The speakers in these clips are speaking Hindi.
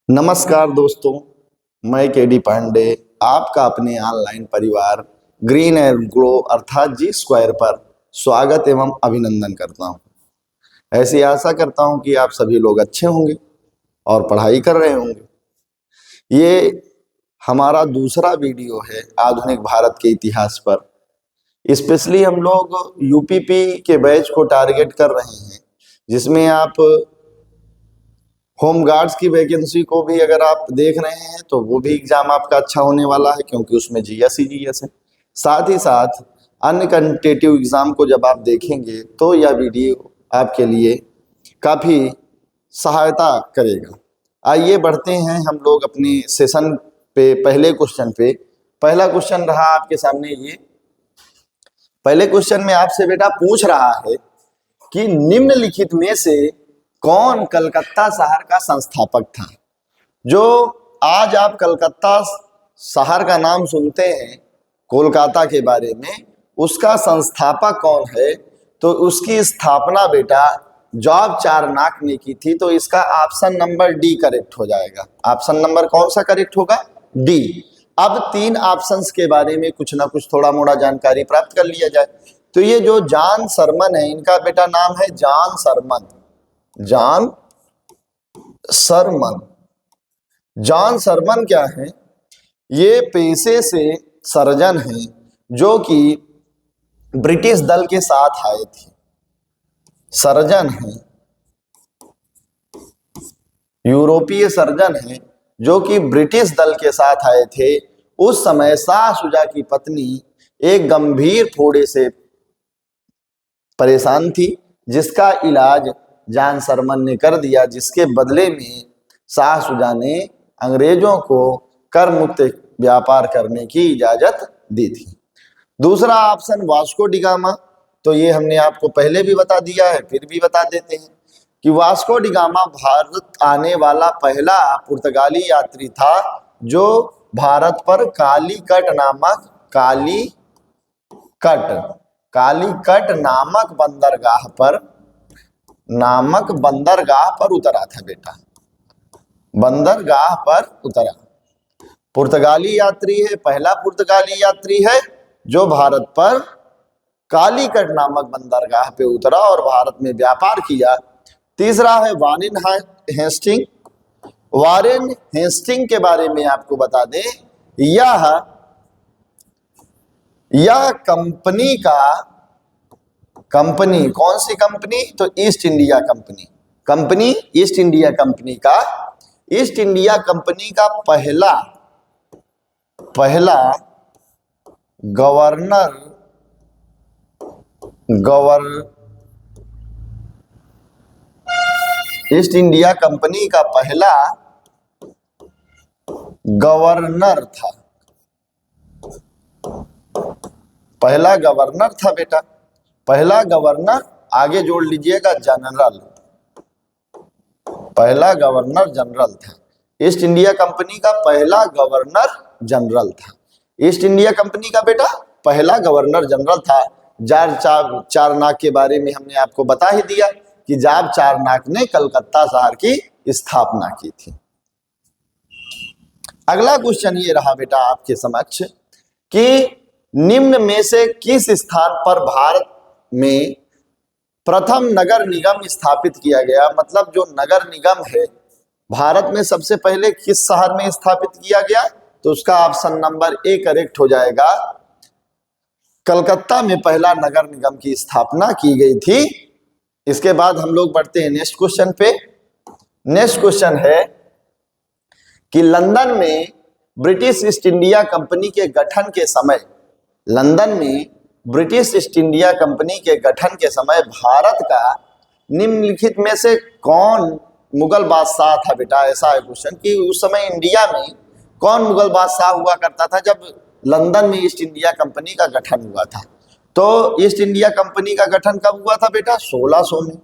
नमस्कार दोस्तों, मैं केडी पांडे आपका अपने ऑनलाइन परिवार ग्रीन एंड ग्लो अर्थात जी स्क्वायर पर स्वागत एवं अभिनंदन करता हूं। ऐसी आशा करता हूं कि आप सभी लोग अच्छे होंगे और पढ़ाई कर रहे होंगे। ये हमारा दूसरा वीडियो है आधुनिक भारत के इतिहास पर। स्पेशली हम लोग यूपीपी के बैच को टारगेट कर रहे हैं, जिसमें आप होम गार्ड्स की वैकेंसी को भी अगर आप देख रहे हैं तो वो भी एग्जाम आपका अच्छा होने वाला है, क्योंकि उसमें जीएस ही जीएस है। साथ ही साथ अन्य कॉम्पिटिटिव एग्जाम को जब आप देखेंगे तो यह वीडियो आपके लिए काफ़ी सहायता करेगा। आइए बढ़ते हैं हम लोग अपने सेशन पे। पहले क्वेश्चन पे पहला क्वेश्चन रहा आपके सामने। ये पहले क्वेश्चन में आपसे बेटा पूछ रहा है कि निम्नलिखित में से कौन कलकत्ता शहर का संस्थापक था। जो आज आप कलकत्ता शहर का नाम सुनते हैं कोलकाता के बारे में, उसका संस्थापक कौन है? तो उसकी स्थापना बेटा जॉर्ज चारनाक ने की थी। तो इसका ऑप्शन नंबर डी करेक्ट हो जाएगा। ऑप्शन नंबर कौन सा करेक्ट होगा? डी। अब तीन ऑप्शंस के बारे में कुछ ना कुछ थोड़ा मोड़ा जानकारी प्राप्त कर लिया जाए। तो ये जो जॉन सरमन है, इनका बेटा नाम है John Sarman. John Sarman. John Sarman क्या है? ये पेशे से सर्जन हैं जो कि ब्रिटिश दल के साथ आए थे। सर्जन हैं, यूरोपीय सर्जन हैं जो कि ब्रिटिश दल के साथ आए थे। उस समय शाह शुजा की पत्नी एक गंभीर फोड़े से परेशान थी, जिसका इलाज जॉन सरमन ने कर दिया, जिसके बदले में शाह शुजा ने अंग्रेजों को कर मुक्त व्यापार करने की इजाजत दी थी। दूसरा ऑप्शन वास्को डी गामा। तो ये हमने आपको पहले भी बता दिया है, फिर भी बता देते हैं कि वास्को डी गामा भारत आने वाला पहला पुर्तगाली यात्री था जो भारत पर कालीकट बंदरगाह पर उतरा था बेटा। बंदरगाह पर उतरा। पुर्तगाली यात्री है, पहला पुर्तगाली यात्री है जो भारत पर कालीकट नामक बंदरगाह पे उतरा और भारत में व्यापार किया। तीसरा है वारेन हेस्टिंग। वारेन हेस्टिंग के बारे में आपको बता दें, यह कंपनी कौन सी कंपनी? तो east India company east India company का पहला गवर्नर ईस्ट इंडिया कंपनी का पहला गवर्नर था। पहला गवर्नर था बेटा। पहला गवर्नर, आगे जोड़ लीजिएगा, जनरल। पहला गवर्नर जनरल था। ईस्ट इंडिया कंपनी का पहला गवर्नर जनरल था। ईस्ट इंडिया कंपनी का बेटा पहला गवर्नर जनरल था। जॉर्ज चारनाक के बारे में हमने आपको बता ही दिया कि जॉर्ज चारनाक ने कलकत्ता शहर की स्थापना की थी। अगला क्वेश्चन ये रहा बेटा आपके समक्ष कि निम्न में से किस स्थान पर भारत में प्रथम नगर निगम स्थापित किया गया? मतलब जो नगर निगम है भारत में सबसे पहले किस शहर में स्थापित किया गया? तो उसका ऑप्शन नंबर ए करेक्ट हो जाएगा। कलकत्ता में पहला नगर निगम की स्थापना की गई थी। इसके बाद हम लोग बढ़ते हैं नेक्स्ट क्वेश्चन पे। नेक्स्ट क्वेश्चन है कि लंदन में ब्रिटिश ईस्ट इंडिया कंपनी के गठन के समय भारत का निम्नलिखित में से कौन मुगल बादशाह था बेटा? ऐसा है क्वेश्चन कि उस समय इंडिया में कौन मुगल बादशाह हुआ करता था जब लंदन में ईस्ट इंडिया कंपनी का गठन हुआ था। तो ईस्ट इंडिया कंपनी का गठन कब हुआ था बेटा? 1600 में,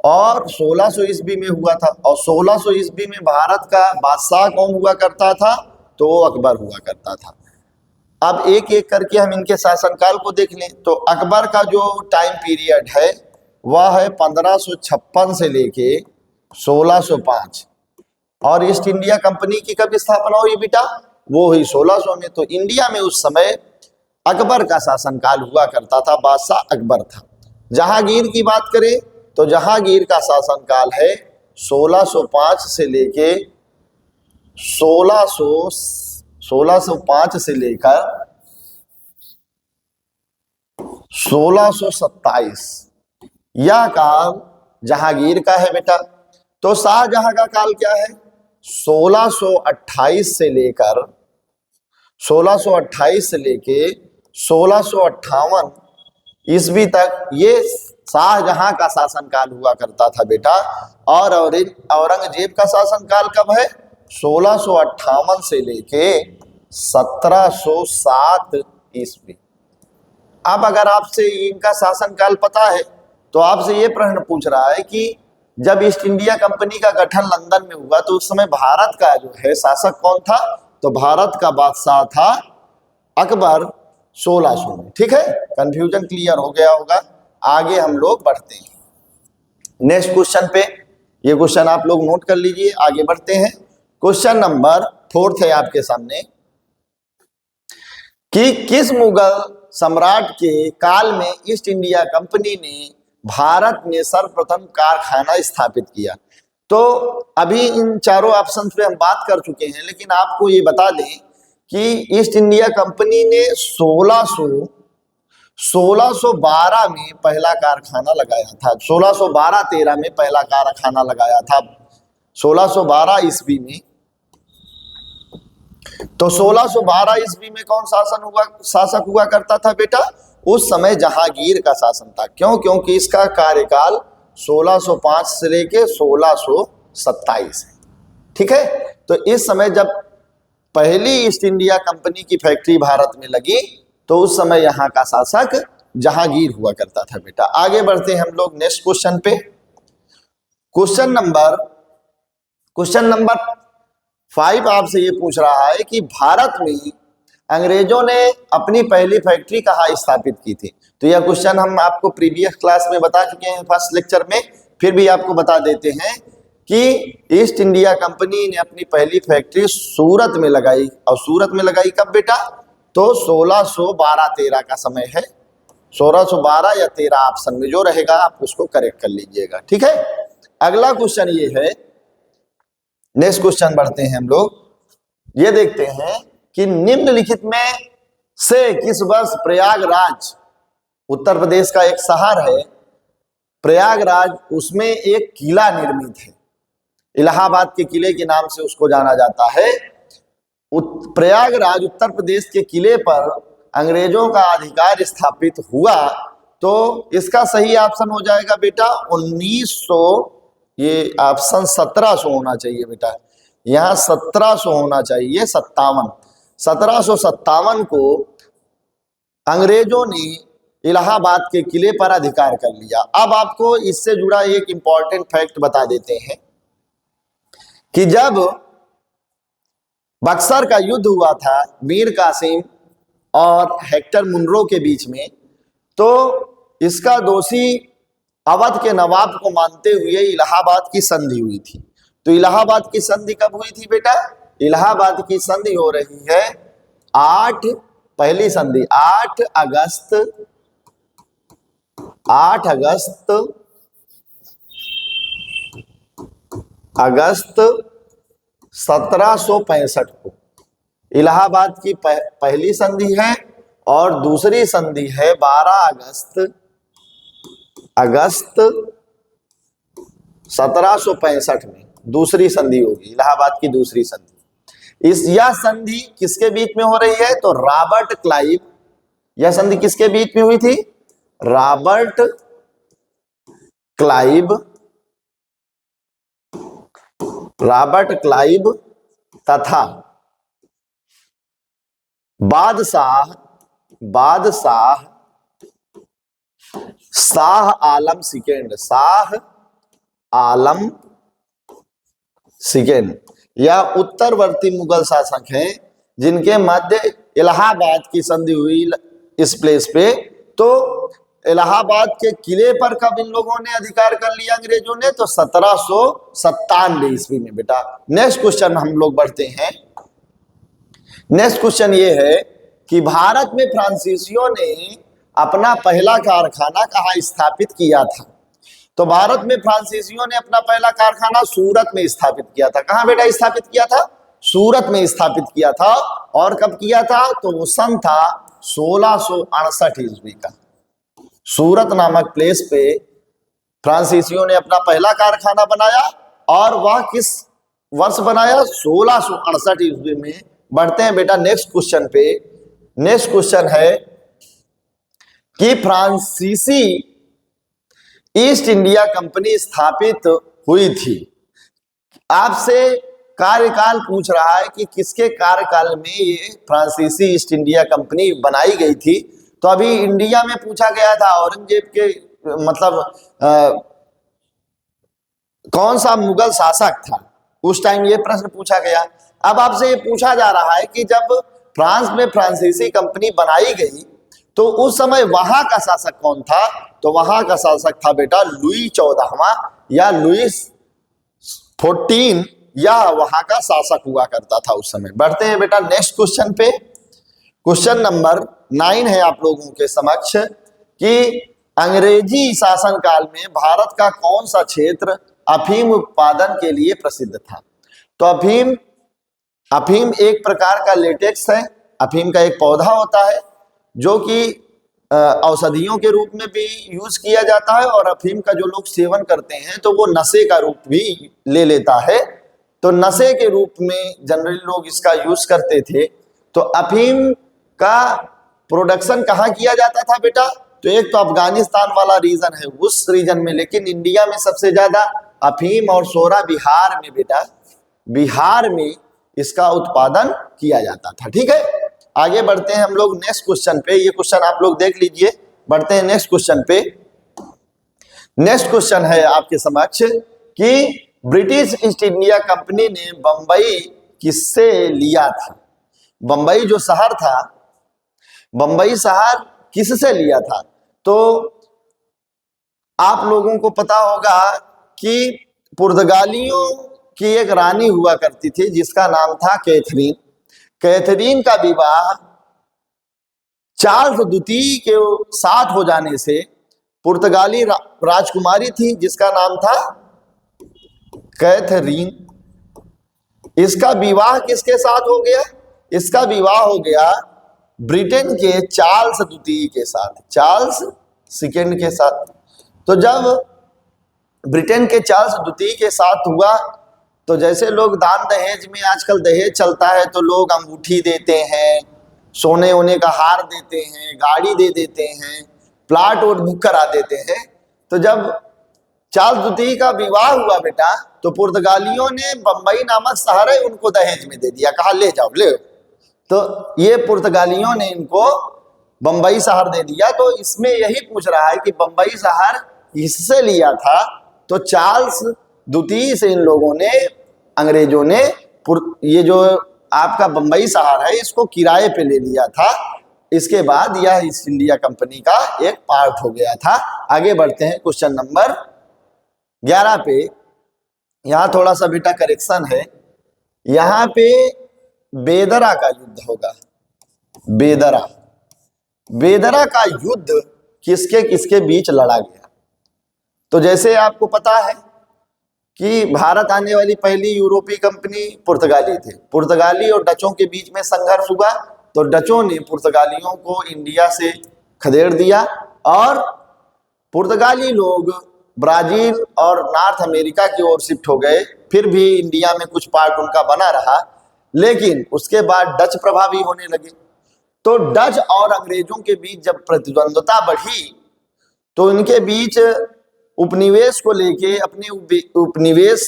और 1600 ईस्वी में हुआ था। और 1600 ईस्वी में भारत का बादशाह कौन हुआ करता था? तो अकबर हुआ करता था। अब एक एक करके हम इनके शासनकाल को देख लें। तो अकबर का जो टाइम पीरियड है वह है 1556 से लेके 1605, और ईस्ट इंडिया कंपनी की कब स्थापना हुई बेटा? वो हुई 1600 में। तो इंडिया में उस समय अकबर का शासनकाल हुआ करता था, बादशाह अकबर था। जहांगीर की बात करें तो जहांगीर का शासनकाल है 1605 से लेके 1605 से लेकर 1627, यह काल जहांगीर का है बेटा। तो शाहजहां का काल क्या है? 1628 से लेकर 1658 ईस्वी तक ये शाहजहां का शासनकाल हुआ करता था बेटा। और औरंगजेब का शासनकाल कब है? 1658 से लेके 1707 ईस्वी। अब अगर आपसे इनका शासनकाल पता है तो आपसे ये प्रश्न पूछ रहा है कि जब ईस्ट इंडिया कंपनी का गठन लंदन में हुआ तो उस समय भारत का जो है शासक कौन था? तो भारत का बादशाह था अकबर 1600 में। ठीक है, कंफ्यूजन क्लियर हो गया होगा। आगे हम लोग बढ़ते हैं नेक्स्ट क्वेश्चन पे। ये क्वेश्चन आप लोग नोट कर लीजिए, आगे बढ़ते हैं। क्वेश्चन नंबर 4 है आपके सामने कि किस मुगल सम्राट के काल में ईस्ट इंडिया कंपनी ने भारत में सर्वप्रथम कारखाना स्थापित किया? तो अभी इन चारों ऑप्शन पे हम बात कर चुके हैं, लेकिन आपको ये बता दें कि ईस्ट इंडिया कंपनी ने 1612 में पहला कारखाना लगाया था। 1612-13 में पहला कारखाना लगाया था, 1612 ईस्वी में। तो 1612 ईस्वी में कौन शासक हुआ करता था बेटा? उस समय जहांगीर का शासन था। क्यों? क्योंकि इसका कार्यकाल 1605 से लेके 1627 है। ठीक है, तो इस समय जब पहली ईस्ट इंडिया कंपनी की फैक्ट्री भारत में लगी तो उस समय यहाँ का शासक जहांगीर हुआ करता था बेटा। आगे बढ़ते हैं हम लोग नेक्स्ट क्वेश्चन पे। क्वेश्चन नंबर 5 आपसे ये पूछ रहा है कि भारत में अंग्रेजों ने अपनी पहली फैक्ट्री कहाँ स्थापित की थी? तो यह क्वेश्चन हम आपको प्रीवियस क्लास में बता चुके हैं, फर्स्ट लेक्चर में, फिर भी आपको बता देते हैं कि ईस्ट इंडिया कंपनी ने अपनी पहली फैक्ट्री सूरत में लगाई। और सूरत में लगाई कब बेटा? तो 1612-13 का समय है। 1612 या 13 ऑप्शन में जो रहेगा आप उसको करेक्ट कर लीजिएगा। ठीक है, अगला क्वेश्चन ये है, नेक्स्ट क्वेश्चन बढ़ते हैं हम लोग। ये देखते हैं कि निम्नलिखित में से किस वर्ष प्रयागराज, उत्तर प्रदेश का एक शहर है प्रयागराज, उसमें एक किला निर्मित है। इलाहाबाद के किले के नाम से उसको जाना जाता है। प्रयागराज उत्तर प्रदेश के किले पर अंग्रेजों का अधिकार स्थापित हुआ। तो इसका सही ऑप्शन हो जाएगा बेटा 1900, ये ऑप्शन 1700 होना चाहिए बेटा, यहाँ 1700 होना चाहिए, 1757 को अंग्रेजों ने इलाहाबाद के किले पर अधिकार कर लिया। अब आपको इससे जुड़ा एक इंपॉर्टेंट फैक्ट बता देते हैं कि जब बक्सर का युद्ध हुआ था मीर कासिम और हेक्टर मुनरो के बीच में, तो इसका दोषी अवध के नवाब को मानते हुए इलाहाबाद की संधि हुई थी। तो इलाहाबाद की संधि कब हुई थी बेटा? इलाहाबाद की संधि हो रही है पहली संधि 8 अगस्त 1765 को इलाहाबाद की पहली संधि है, और दूसरी संधि है 12 अगस्त 1765 में दूसरी संधि होगी, इलाहाबाद की दूसरी संधि। यह संधि किसके बीच में हो रही है? तो रॉबर्ट क्लाइव। यह संधि किसके बीच में हुई थी? रॉबर्ट क्लाइव तथा शाह आलम सेकेंड यह उत्तरवर्ती मुगल शासक हैं जिनके मध्य इलाहाबाद की संधि हुई इस प्लेस पे। तो इलाहाबाद के किले पर कब इन लोगों ने अधिकार कर लिया अंग्रेजों ने? तो 1797 ईस्वी में बेटा। नेक्स्ट क्वेश्चन हम लोग बढ़ते हैं। नेक्स्ट क्वेश्चन ये है कि भारत में फ्रांसीसियों ने अपना पहला कारखाना कहाँ स्थापित किया था? तो भारत में फ्रांसीसियों ने अपना पहला कारखाना सूरत में स्थापित किया था। कहाँ बेटा स्थापित किया था? सूरत में स्थापित किया था। और कब किया था? तो वो सन था 1668 ईस्वी का। सूरत नामक प्लेस पे फ्रांसीसियों ने अपना पहला कारखाना बनाया। और वह किस वर्ष बनाया? 1668 ईस्वी में। बढ़ते हैं बेटा नेक्स्ट क्वेश्चन पे। नेक्स्ट क्वेश्चन है कि फ्रांसीसी ईस्ट इंडिया कंपनी स्थापित हुई थी। आपसे कार्यकाल पूछ रहा है कि किसके कार्यकाल में ये फ्रांसीसी ईस्ट इंडिया कंपनी बनाई गई थी। तो अभी इंडिया में पूछा गया था औरंगजेब के मतलब कौन सा मुगल शासक था उस टाइम, ये प्रश्न पूछा गया। अब आपसे ये पूछा जा रहा है कि जब फ्रांस में फ्रांसीसी कंपनी बनाई गई तो उस समय वहां का शासक कौन था? तो वहां का शासक था बेटा लुई 14वां या लुईस 14 या वहां का शासक हुआ करता था उस समय। बढ़ते हैं बेटा नेक्स्ट क्वेश्चन पे। क्वेश्चन नंबर 9 है आप लोगों के समक्ष कि अंग्रेजी शासन काल में भारत का कौन सा क्षेत्र अफीम उत्पादन के लिए प्रसिद्ध था? तो अफीम एक प्रकार का लेटेक्स है। अफीम का एक पौधा होता है जो कि औषधियों के रूप में भी यूज किया जाता है, और अफीम का जो लोग सेवन करते हैं तो वो नशे का रूप भी ले लेता है। तो नशे के रूप में जनरली लोग इसका यूज करते थे। तो अफीम का प्रोडक्शन कहाँ किया जाता था बेटा? तो एक तो अफगानिस्तान वाला रीजन है उस रीजन में, लेकिन इंडिया में सबसे ज्यादा अफीम और सोरा बिहार में बेटा, बिहार में इसका उत्पादन किया जाता था। ठीक है, आगे बढ़ते हैं हम लोग नेक्स्ट क्वेश्चन पे। ये क्वेश्चन आप लोग देख लीजिए। बढ़ते हैं नेक्स्ट क्वेश्चन पे। नेक्स्ट क्वेश्चन है आपके समक्ष कि ब्रिटिश ईस्ट इंडिया कंपनी ने बंबई किससे लिया था? बंबई जो शहर था, बंबई शहर किससे लिया था? तो आप लोगों को पता होगा कि पुर्तगालियों की एक रानी हुआ करती थी जिसका नाम था कैथरीन। कैथरीन का विवाह चार्ल्स द्वितीय के साथ हो जाने से पुर्तगाली राजकुमारी थी जिसका नाम था कैथरीन, इसका विवाह किसके साथ हो गया? इसका विवाह हो गया ब्रिटेन के चार्ल्स द्वितीय के साथ, चार्ल्स सेकेंड के साथ। तो जब ब्रिटेन के चार्ल्स द्वितीय के साथ हुआ तो जैसे लोग दान दहेज में, आजकल दहेज चलता है तो लोग अंगूठी देते हैं, सोने होने का हार देते हैं, गाड़ी दे देते हैं, प्लाट और बुक करा देते हैं। तो जब चार्ल्स द्वितीय का विवाह हुआ बेटा तो पुर्तगालियों ने बंबई नामक शहर है उनको दहेज में दे दिया, कहा ले जाओ ले। तो ये पुर्तगालियों ने इनको बंबई शहर दे दिया। तो इसमें यही पूछ रहा है कि बंबई शहर किससे लिया था? तो चार्ल्स द्वितीय से इन लोगों ने, अंग्रेजों ने ये जो आपका बंबई शहर है इसको किराए पे ले लिया था। इसके बाद यह ईस्ट इंडिया कंपनी का एक पार्ट हो गया था। आगे बढ़ते हैं क्वेश्चन नंबर 11 पे। यहाँ थोड़ा सा बेटा करेक्शन है, यहाँ पे बेदरा का युद्ध होगा। बेदरा, बेदरा का युद्ध किसके किसके बीच लड़ा गया? तो जैसे आपको पता है कि भारत आने वाली पहली यूरोपीय कंपनी पुर्तगाली थे। पुर्तगाली और डचों के बीच में संघर्ष हुआ तो डचों ने पुर्तगालियों को इंडिया से खदेड़ दिया और पुर्तगाली लोग ब्राजील और नॉर्थ अमेरिका की ओर शिफ्ट हो गए। फिर भी इंडिया में कुछ पार्ट उनका बना रहा, लेकिन उसके बाद डच प्रभावी होने लगे। तो डच और अंग्रेजों के बीच जब प्रतिद्वंद्विता बढ़ी तो इनके बीच उपनिवेश को लेके, अपने उपनिवेश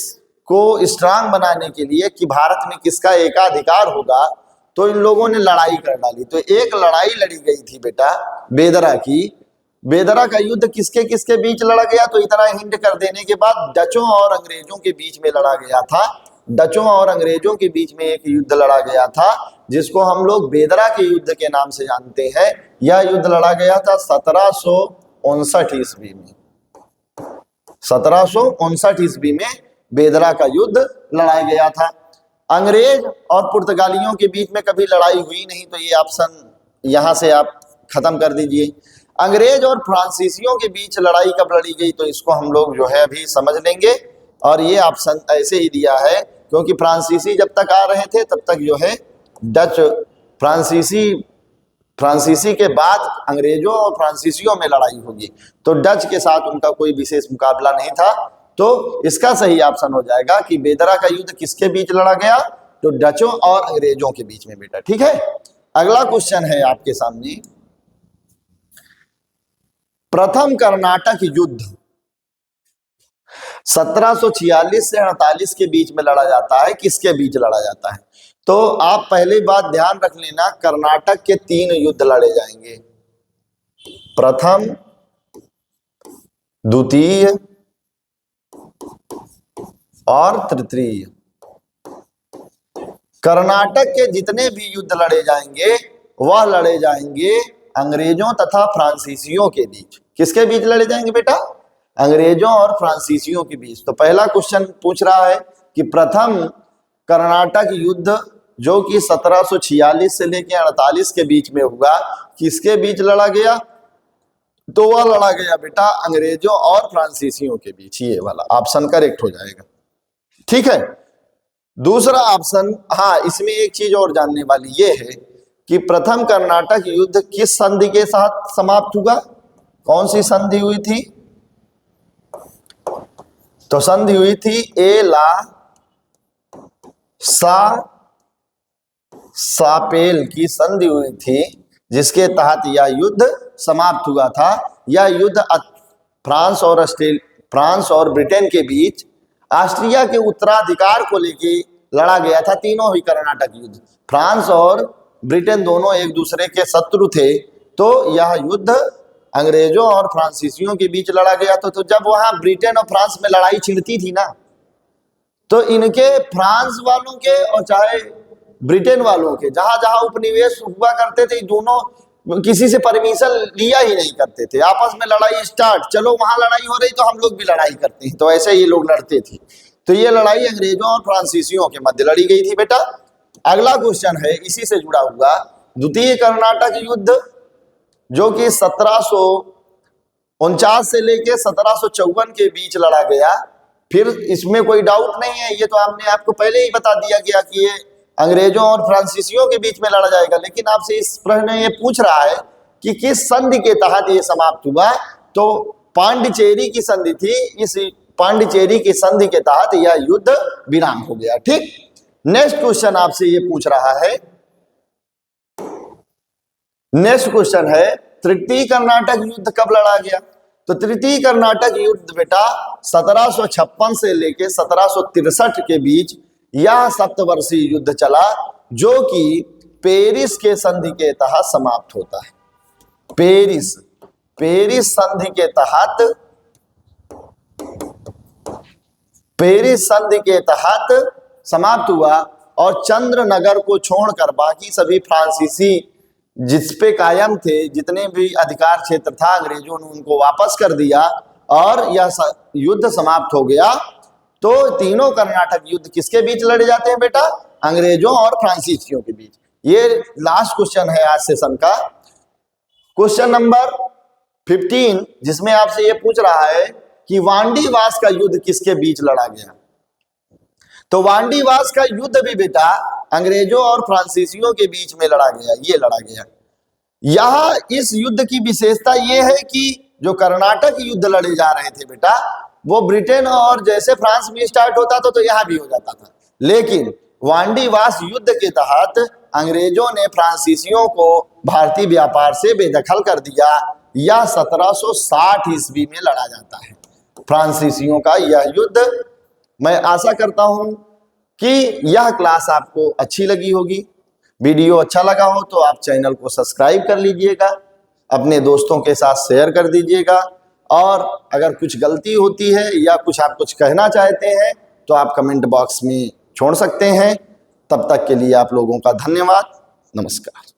को स्ट्रांग बनाने के लिए कि भारत में किसका एकाधिकार होगा, तो इन लोगों ने लड़ाई कर डाली। तो एक लड़ाई लड़ी गई थी बेटा बेदरा की। बेदरा का युद्ध किसके किसके बीच लड़ा गया? तो इतना हिंट कर देने के बाद डचों और अंग्रेजों के बीच में लड़ा गया था। डचों और अंग्रेजों के बीच में एक युद्ध लड़ा गया था जिसको हम लोग बेदरा के युद्ध के नाम से जानते हैं। यह युद्ध लड़ा गया था 1759 ईस्वी में, 1759 ईस्वी में बेदरा का युद्ध लड़ाया गया था। अंग्रेज और पुर्तगालियों के बीच में कभी लड़ाई हुई नहीं, तो ये ऑप्शन यहां से आप खत्म कर दीजिए। अंग्रेज और फ्रांसीसियों के बीच लड़ाई कब लड़ी गई, तो इसको हम लोग जो है अभी समझ लेंगे, और ये ऑप्शन ऐसे ही दिया है क्योंकि फ्रांसीसी जब तक आ रहे थे तब तक जो है डच, फ्रांसीसी के बाद अंग्रेजों और फ्रांसीसियों में लड़ाई होगी, तो डच के साथ उनका कोई विशेष मुकाबला नहीं था। तो इसका सही ऑप्शन हो जाएगा कि बेदरा का युद्ध किसके बीच लड़ा गया, तो डचों और अंग्रेजों के बीच में बेटा। ठीक है, अगला क्वेश्चन है आपके सामने, प्रथम कर्नाटक युद्ध 1746 से 48 के बीच में लड़ा जाता है, किसके बीच लड़ा जाता है? तो आप पहली बात ध्यान रख लेना, कर्नाटक के 3 युद्ध लड़े जाएंगे, प्रथम, द्वितीय और तृतीय। कर्नाटक के जितने भी युद्ध लड़े जाएंगे वह लड़े जाएंगे अंग्रेजों तथा फ्रांसीसियों के बीच। किसके बीच लड़े जाएंगे बेटा? अंग्रेजों और फ्रांसीसियों के बीच। तो पहला क्वेश्चन पूछ रहा है कि प्रथम कर्नाटक युद्ध जो कि 1746 से लेकर 48 के बीच में हुआ, किसके बीच लड़ा गया? तो वह लड़ा गया बेटा अंग्रेजों और फ्रांसीसियों के बीच। ये वाला ऑप्शन करेक्ट हो जाएगा। ठीक है, दूसरा ऑप्शन, हाँ इसमें एक चीज और जानने वाली ये है कि प्रथम कर्नाटक युद्ध किस संधि के साथ समाप्त हुआ? कौन सी संधि हुई थी? तो संधि हुई थी एला सापेल की संधि हुई थी, जिसके तहत यह युद्ध समाप्त हुआ था। यह युद्ध फ्रांस और ब्रिटेन के बीच ऑस्ट्रिया के उत्तराधिकार को लेकर लड़ा गया था। तीनों ही कर्नाटक युद्ध, फ्रांस और ब्रिटेन दोनों एक दूसरे के शत्रु थे, तो यह युद्ध अंग्रेजों और फ्रांसीसियों के बीच लड़ा गया। तो जब वहां ब्रिटेन और फ्रांस में लड़ाई छिड़ती थी ना, तो इनके फ्रांस वालों के और चाहे ब्रिटेन वालों के जहां जहां उपनिवेश हुआ करते थे, दोनों किसी से परमिशन लिया ही नहीं करते थे, आपस में लड़ाई स्टार्ट, चलो वहां लड़ाई हो रही तो हम लोग भी लड़ाई करते हैं, तो ऐसे ये लोग लड़ते थे। तो ये लड़ाई अंग्रेजों और फ्रांसीसियों के मध्य लड़ी गई थी बेटा। अगला क्वेश्चन है इसी से जुड़ा हुआ, द्वितीय कर्नाटक युद्ध जो कि 1749 से लेके 1754 के बीच लड़ा गया। फिर इसमें कोई डाउट नहीं है, ये तो आपने आपको पहले ही बता दिया गया कि ये अंग्रेजों और फ्रांसीसियों के बीच में लड़ा जाएगा। लेकिन आपसे इस प्रश्न में ये पूछ रहा है कि किस संधि के तहत ये समाप्त हुआ, तो पांडिचेरी की संधि थी। इस पांडिचेरी की संधि के तहत यह युद्ध विराम हो गया। ठीक, नेक्स्ट क्वेश्चन आपसे ये पूछ रहा है, नेक्स्ट क्वेश्चन है तृतीय कर्नाटक युद्ध कब लड़ा गया? तो तृतीय कर्नाटक युद्ध बेटा 1756 से लेके 1763 के बीच यह सप्तवर्षीय युद्ध चला, जो कि पेरिस के संधि के तहत समाप्त होता है। पेरिस संधि के तहत समाप्त हुआ, और चंद्रनगर को छोड़कर बाकी सभी फ्रांसीसी जिस पे कायम थे, जितने भी अधिकार क्षेत्र था, अंग्रेजों ने उनको वापस कर दिया और यह युद्ध समाप्त हो गया। तो तीनों कर्नाटक युद्ध किसके बीच लड़े जाते हैं बेटा? अंग्रेजों और फ्रांसीसियों के बीच। ये लास्ट क्वेश्चन है आज सेशन का, क्वेश्चन नंबर 15, जिसमें आपसे ये पूछ रहा है कि वांडीवास का युद्ध किसके बीच लड़ा गया? तो वांडीवास का युद्ध भी बेटा अंग्रेजों और फ्रांसीसियों के बीच में लड़ा गया, ये लड़ा गया। यह इस युद्ध की विशेषता ये है कि जो कर्नाटक युद्ध लड़े जा रहे थे बेटा, वो ब्रिटेन और जैसे फ्रांस में स्टार्ट होता था तो यहाँ भी हो जाता था, लेकिन वांडीवास युद्ध के तहत अंग्रेजों ने फ्रांसीसियों को भारतीय व्यापार से बेदखल कर दिया। यह 1760 ईस्वी में लड़ा जाता है फ्रांसीसियों का यह युद्ध। मैं आशा करता हूं कि यह क्लास आपको अच्छी लगी होगी। वीडियो अच्छा लगा हो तो आप चैनल को सब्सक्राइब कर लीजिएगा, अपने दोस्तों के साथ शेयर कर दीजिएगा, और अगर कुछ गलती होती है या आप कुछ कहना चाहते हैं तो आप कमेंट बॉक्स में छोड़ सकते हैं। तब तक के लिए आप लोगों का धन्यवाद, नमस्कार।